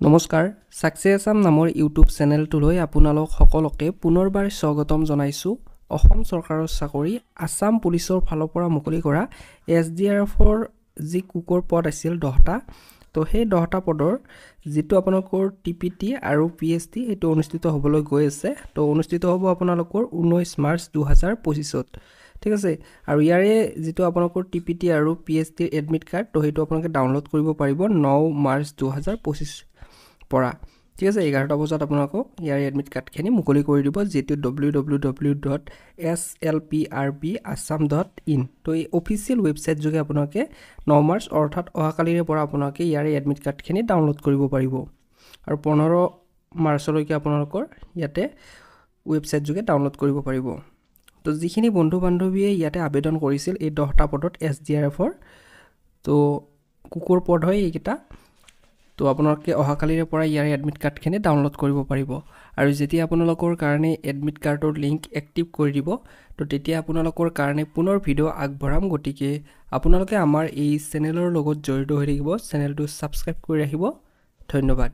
নমস্কাৰ সাকসেছ আসাম নামৰ ইউটিউব চেনেলটোলৈ আপোনালোক সকলোকে পুনৰবাৰ স্বাগতম জনাইছো। অসম চৰকাৰৰ চাকৰি আসাম পুলিচৰ ফালৰ পৰা মুকলি কৰা এছডিআৰএফৰ যি কুকৰ পদ আছিল 10টা, তো সেই 10টা পদৰ যেটো আপোনালোকৰ টিপিটি আৰু পিএছটি এটো অনুষ্ঠিত হ'বলৈ গৈ আছে। তো অনুষ্ঠিত হ'ব আপোনালোকৰ 19 মাৰ্চ 2025ত। ঠিক আছে, আৰু ইয়াৰে যেটো আপোনালোকৰ টিপিটি আৰু পিএছটিৰ এডমিট কাৰ্ড, তো হেতু আপোনালোকে ডাউনলোড কৰিব পাৰিব 9 মাৰ্চ 2025 পৰা। ঠিক আছে, 11টা বজাত আপোনালোকক ইয়াৰ এডমিট কাৰ্ডখিনি মুকলি কৰি দিব, যেটো www.slprbassam.in। তো এই অফিচিয়েল ৱেবছাইট যোগে আপোনালোকে 9 মাৰ্চ অৰ্থাৎ অহাকালিৰে পৰা আপোনালোকে ইয়াৰ এডমিট কাৰ্ডখিনি ডাউনলোড কৰিব পাৰিব, আৰু 15 মাৰ্চলৈকে আপোনালোকৰ ইয়াতে ৱেবছাইট যোগে ডাউনলোড কৰিব পাৰিব। তো যিখিনি বন্ধু বান্ধৱীয়ে ইয়াতে আবেদন কৰিছিল এই 10টা পদত এছডিআৰএফৰ, তো কুকুৰ পদ হয় এইকেইটা। তো আপোনালোকে অহাকালিৰে পৰা ইয়াৰ এডমিট কাৰ্ডখিনি ডাউনলোড কৰিব পাৰিব, আৰু যেতিয়া আপোনালোকৰ কাৰণে এডমিট কাৰ্ডৰ লিংক এক্টিভ কৰি দিব, তো তেতিয়া আপোনালোকৰ কাৰণে পুনৰ ভিডিঅ' আগবঢ়াম। গতিকে আপোনালোকে আমাৰ এই চেনেলৰ লগত জড়িত হৈ থাকিব, চেনেলটো ছাবস্ক্ৰাইব কৰি ৰাখিব। ধন্যবাদ।